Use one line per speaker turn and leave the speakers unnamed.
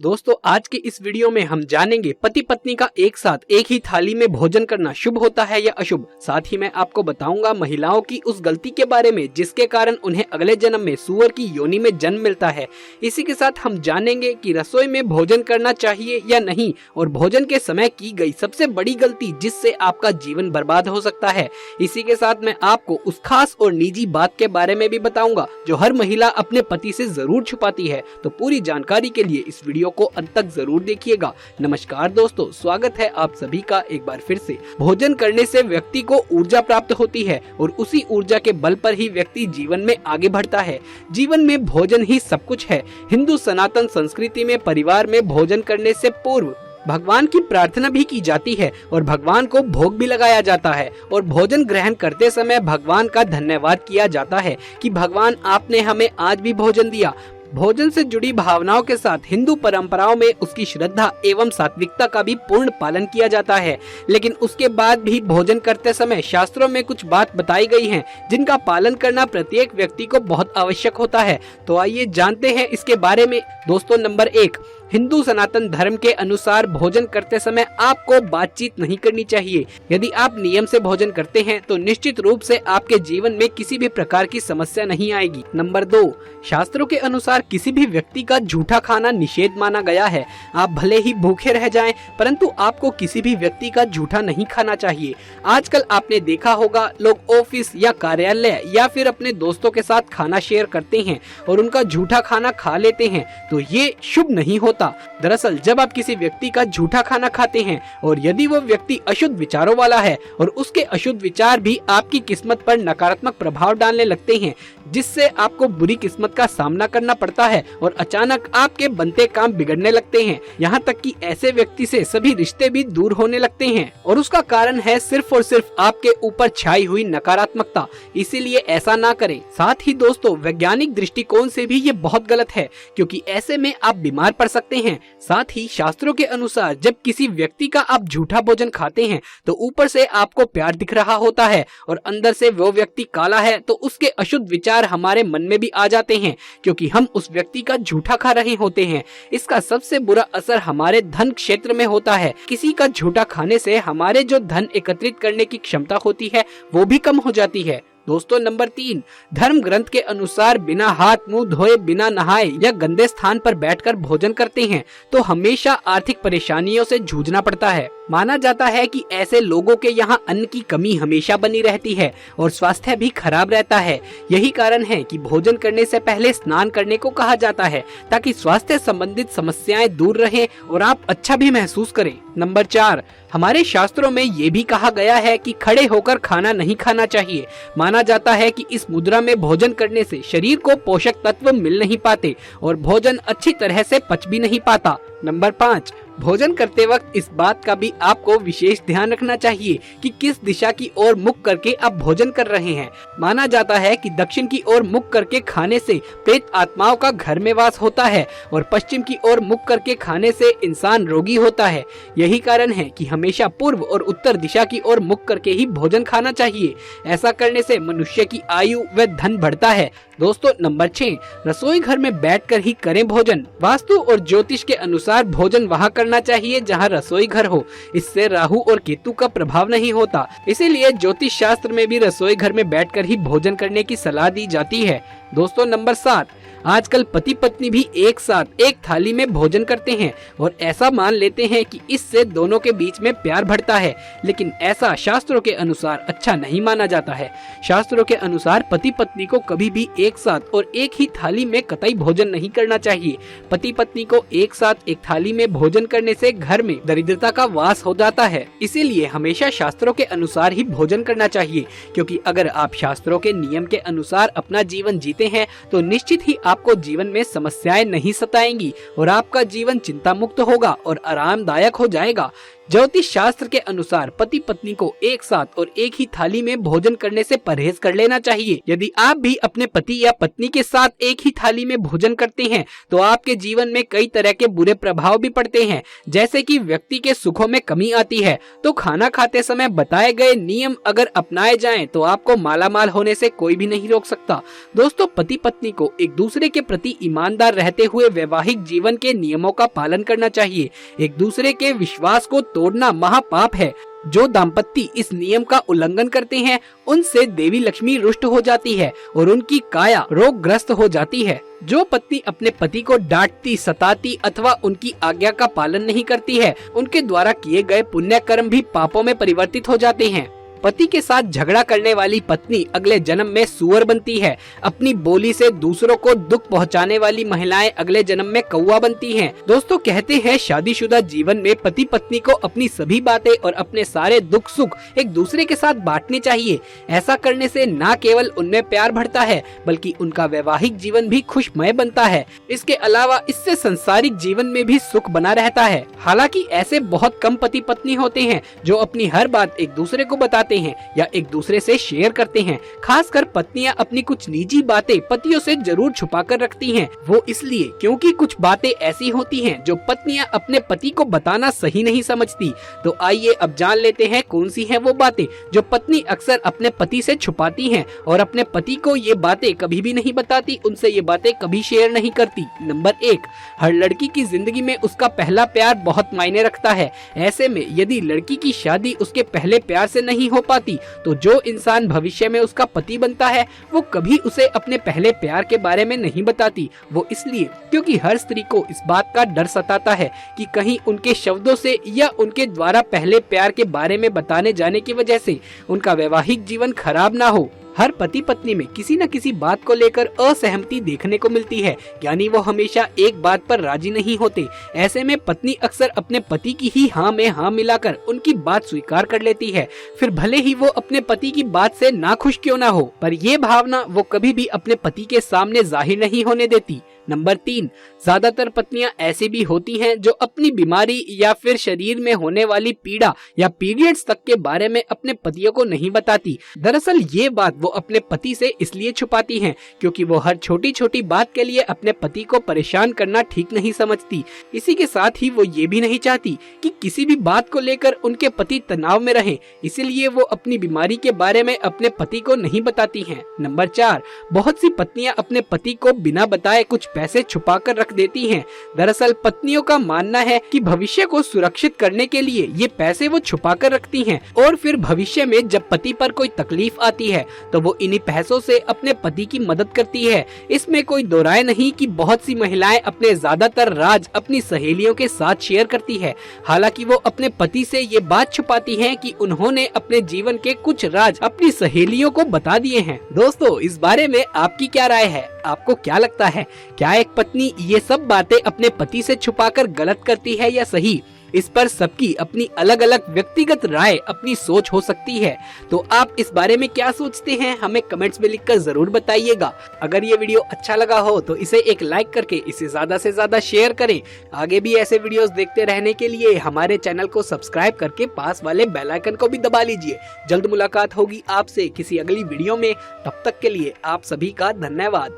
दोस्तों आज के इस वीडियो में हम जानेंगे पति पत्नी का एक साथ एक ही थाली में भोजन करना शुभ होता है या अशुभ। साथ ही मैं आपको बताऊंगा महिलाओं की उस गलती के बारे में जिसके कारण उन्हें अगले जन्म में सूअर की योनि में जन्म मिलता है। इसी के साथ हम जानेंगे कि रसोई में भोजन करना चाहिए या नहीं और भोजन के समय की गई सबसे बड़ी गलती जिससे आपका जीवन बर्बाद हो सकता है। इसी के साथ मैं आपको उस खास और निजी बात के बारे में भी बताऊंगा जो हर महिला अपने पति से जरूर छुपाती है। तो पूरी जानकारी के लिए इस वीडियो को अंत तक जरूर देखिएगा। नमस्कार दोस्तों, स्वागत है आप सभी का एक बार फिर से। भोजन करने से व्यक्ति को ऊर्जा प्राप्त होती है और उसी ऊर्जा के बल पर ही व्यक्ति जीवन में आगे बढ़ता है। जीवन में भोजन ही सब कुछ है। हिंदू सनातन संस्कृति में परिवार में भोजन करने से पूर्व भगवान की प्रार्थना भी की जाती है और भगवान को भोग भी लगाया जाता है और भोजन ग्रहण करते समय भगवान का धन्यवाद किया जाता है कि भगवान आपने हमें आज भी भोजन दिया। भोजन से जुड़ी भावनाओं के साथ हिंदू परंपराओं में उसकी श्रद्धा एवं सात्विकता का भी पूर्ण पालन किया जाता है। लेकिन उसके बाद भी भोजन करते समय शास्त्रों में कुछ बात बताई गई हैं जिनका पालन करना प्रत्येक व्यक्ति को बहुत आवश्यक होता है। तो आइए जानते हैं इसके बारे में। दोस्तों नंबर 1, हिंदू सनातन धर्म के अनुसार भोजन करते समय आपको बातचीत नहीं करनी चाहिए। यदि आप नियम से भोजन करते हैं तो निश्चित रूप से आपके जीवन में किसी भी प्रकार की समस्या नहीं आएगी। नंबर 2, शास्त्रों के अनुसार किसी भी व्यक्ति का झूठा खाना निषेध माना गया है। आप भले ही भूखे रह जाएं, परंतु आपको किसी भी व्यक्ति का झूठा नहीं खाना चाहिए। आजकल आपने देखा होगा लोग ऑफिस या कार्यालय या फिर अपने दोस्तों के साथ खाना शेयर करते हैं और उनका झूठा खाना खा लेते हैं, तो ये शुभ नहीं होता। दरअसल जब आप किसी व्यक्ति का झूठा खाना खाते हैं और यदि वो व्यक्ति अशुद्ध विचारों वाला है और उसके अशुद्ध विचार भी आपकी किस्मत पर नकारात्मक प्रभाव डालने लगते हैं, जिससे आपको बुरी किस्मत का सामना करना पड़ता है और अचानक आपके बनते काम बिगड़ने लगते हैं। यहाँ तक कि ऐसे व्यक्ति से सभी रिश्ते भी दूर होने लगते हैं और उसका कारण है सिर्फ और सिर्फ आपके ऊपर छाई हुई नकारात्मकता। इसीलिए ऐसा ना करें। साथ ही दोस्तों वैज्ञानिक दृष्टिकोण से भी ये बहुत गलत है क्योंकि ऐसे में आप बीमार पड़ सकते हैं। साथ ही शास्त्रों के अनुसार जब किसी व्यक्ति का आप झूठा भोजन खाते हैं तो ऊपर से आपको प्यार दिख रहा होता है और अंदर से वो व्यक्ति काला है, तो उसके अशुद्ध विचार हमारे मन में भी आ जाते हैं क्योंकि हम उस व्यक्ति का झूठा खा रहे होते हैं। इसका सबसे बुरा असर हमारे धन क्षेत्र में होता है। किसी का झूठा खाने से हमारे जो धन एकत्रित करने की क्षमता होती है वो भी कम हो जाती है। दोस्तों नंबर 3, धर्म ग्रंथ के अनुसार बिना हाथ मुंह धोए, बिना नहाए या गंदे स्थान पर बैठकर भोजन करते हैं तो हमेशा आर्थिक परेशानियों से जूझना पड़ता है। माना जाता है कि ऐसे लोगों के यहाँ अन्न की कमी हमेशा बनी रहती है और स्वास्थ्य भी खराब रहता है। यही कारण है कि भोजन करने से पहले स्नान करने को कहा जाता है ताकि स्वास्थ्य संबंधित समस्याएं दूर रहें और आप अच्छा भी महसूस करें। नंबर 4, हमारे शास्त्रों में ये भी कहा गया है कि खड़े होकर खाना नहीं खाना चाहिए। माना जाता है कि इस मुद्रा में भोजन करने से शरीर को पोषक तत्व मिल नहीं पाते और भोजन अच्छी तरह से पच भी नहीं पाता। नंबर 5, भोजन करते वक्त इस बात का भी आपको विशेष ध्यान रखना चाहिए कि किस दिशा की ओर मुख करके आप भोजन कर रहे हैं। माना जाता है कि दक्षिण की ओर मुख करके खाने से प्रेत आत्माओं का घर में वास होता है और पश्चिम की ओर मुख करके खाने से इंसान रोगी होता है। यही कारण है कि हमेशा पूर्व और उत्तर दिशा की ओर मुख करके ही भोजन खाना चाहिए। ऐसा करने से मनुष्य की आयु व धन बढ़ता है। दोस्तों नंबर 6, रसोई घर में बैठकर ही करें भोजन। वास्तु और ज्योतिष के अनुसार भोजन वहाँ करना चाहिए जहाँ रसोई घर हो। इससे राहु और केतु का प्रभाव नहीं होता। इसीलिए ज्योतिष शास्त्र में भी रसोई घर में बैठकर ही भोजन करने की सलाह दी जाती है। दोस्तों नंबर 7, आजकल पति पत्नी भी एक साथ एक थाली में भोजन करते हैं और ऐसा मान लेते हैं कि इससे दोनों के बीच में प्यार बढ़ता है, लेकिन ऐसा शास्त्रों के अनुसार अच्छा नहीं माना जाता है। शास्त्रों के अनुसार पति पत्नी को कभी भी एक साथ और एक ही थाली में कतई भोजन नहीं करना चाहिए। पति पत्नी को एक साथ एक थाली में भोजन करने से घर में दरिद्रता का वास हो जाता है। इसीलिए हमेशा शास्त्रों के अनुसार ही भोजन करना चाहिए क्योंकि अगर आप शास्त्रों के नियम के अनुसार अपना जीवन जीते हैं तो निश्चित ही आपको जीवन में समस्याएं नहीं सताएंगी और आपका जीवन चिंता मुक्त होगा और आरामदायक हो जाएगा। ज्योतिष शास्त्र के अनुसार पति पत्नी को एक साथ और एक ही थाली में भोजन करने से परहेज कर लेना चाहिए। यदि आप भी अपने पति या पत्नी के साथ एक ही थाली में भोजन करते हैं तो आपके जीवन में कई तरह के बुरे प्रभाव भी पड़ते हैं, जैसे कि व्यक्ति के सुखों में कमी आती है। तो खाना खाते समय बताए गए नियम अगर अपनाए जाएं तो आपको मालामाल होने से कोई भी नहीं रोक सकता। दोस्तों, पति पत्नी को एक दूसरे के प्रति ईमानदार रहते हुए वैवाहिक जीवन के नियमों का पालन करना चाहिए। एक दूसरे के विश्वास को तोड़ना महापाप है। जो दाम्पत्य इस नियम का उल्लंघन करते हैं उनसे देवी लक्ष्मी रुष्ट हो जाती है और उनकी काया रोगग्रस्त हो जाती है। जो पत्नी अपने पति को डांटती, सताती अथवा उनकी आज्ञा का पालन नहीं करती है, उनके द्वारा किए गए पुण्य कर्म भी पापों में परिवर्तित हो जाते हैं। पति के साथ झगड़ा करने वाली पत्नी अगले जन्म में सूअर बनती है। अपनी बोली से दूसरों को दुख पहुंचाने वाली महिलाएं अगले जन्म में कौवा बनती हैं। दोस्तों, कहते हैं शादीशुदा जीवन में पति पत्नी को अपनी सभी बातें और अपने सारे दुख सुख एक दूसरे के साथ बांटने चाहिए। ऐसा करने से न केवल उनमें प्यार बढ़ता है बल्कि उनका वैवाहिक जीवन भी खुशमय बनता है। इसके अलावा इससे सांसारिक जीवन में भी सुख बना रहता है। हालांकि ऐसे बहुत कम पति पत्नी होते हैं जो अपनी हर बात एक दूसरे को बताते हैं या एक दूसरे से शेयर करते हैं। खासकर पत्नियां अपनी कुछ निजी बातें पतियों से जरूर छुपा कर रखती हैं। वो इसलिए क्योंकि कुछ बातें ऐसी होती हैं जो पत्नियां अपने पति को बताना सही नहीं समझती। तो आइए अब जान लेते हैं कौन सी है वो बातें जो पत्नी अक्सर अपने पति से छुपाती हैं और अपने पति को ये बातें कभी भी नहीं बताती, उनसे ये बातें कभी शेयर नहीं करती। नंबर 1, हर लड़की की जिंदगी में उसका पहला प्यार बहुत मायने रखता है। ऐसे में यदि लड़की की शादी उसके पहले प्यार से नहीं हो पाती तो जो इंसान भविष्य में उसका पति बनता है वो कभी उसे अपने पहले प्यार के बारे में नहीं बताती। वो इसलिए क्योंकि हर स्त्री को इस बात का डर सताता है कि कहीं उनके शब्दों से या उनके द्वारा पहले प्यार के बारे में बताने जाने की वजह से उनका वैवाहिक जीवन खराब ना हो। हर पति पत्नी में किसी न किसी बात को लेकर असहमति देखने को मिलती है, यानी वो हमेशा एक बात पर राजी नहीं होते। ऐसे में पत्नी अक्सर अपने पति की ही हाँ में हाँ मिलाकर उनकी बात स्वीकार कर लेती है। फिर भले ही वो अपने पति की बात से नाखुश क्यों ना हो, पर ये भावना वो कभी भी अपने पति के सामने जाहिर नहीं होने देती। नंबर 3, ज्यादातर पत्नियां ऐसी भी होती हैं जो अपनी बीमारी या फिर शरीर में होने वाली पीड़ा या पीरियड्स तक के बारे में अपने पतियों को नहीं बताती। दरअसल ये बात वो अपने पति से इसलिए छुपाती हैं क्योंकि वो हर छोटी छोटी बात के लिए अपने पति को परेशान करना ठीक नहीं समझती। इसी के साथ ही वो ये भी नहीं चाहती कि किसी भी बात को लेकर उनके पति तनाव में रहें, इसीलिए वो अपनी बीमारी के बारे में अपने पति को नहीं बताती हैं। नंबर 4, बहुत सी पत्नियां अपने पति को बिना बताए कुछ पैसे छुपा कर रख देती हैं। दरअसल पत्नियों का मानना है कि भविष्य को सुरक्षित करने के लिए ये पैसे वो छुपा कर रखती हैं और फिर भविष्य में जब पति पर कोई तकलीफ आती है तो वो इन्हीं पैसों से अपने पति की मदद करती है। इसमें कोई दो राय नहीं कि बहुत सी महिलाएं अपने ज्यादातर राज अपनी सहेलियों के साथ शेयर करती है। हालांकि वो अपने पति से ये बात छुपाती हैं कि उन्होंने अपने जीवन के कुछ राज अपनी सहेलियों को बता दिए हैं। दोस्तों, इस बारे में आपकी क्या राय है? आपको क्या लगता है, क्या एक पत्नी ये सब बातें अपने पति से छुपाकर गलत करती है या सही? इस पर सबकी अपनी अलग अलग व्यक्तिगत राय, अपनी सोच हो सकती है। तो आप इस बारे में क्या सोचते हैं, हमें कमेंट्स में लिखकर जरूर बताइएगा। अगर ये वीडियो अच्छा लगा हो तो इसे एक लाइक करके इसे ज्यादा से ज्यादा शेयर करें। आगे भी ऐसे वीडियोस देखते रहने के लिए हमारे चैनल को सब्सक्राइब करके पास वाले बेल आइकन को भी दबा लीजिए। जल्द मुलाकात होगी आपसे किसी अगली वीडियो में, तब तक के लिए आप सभी का धन्यवाद।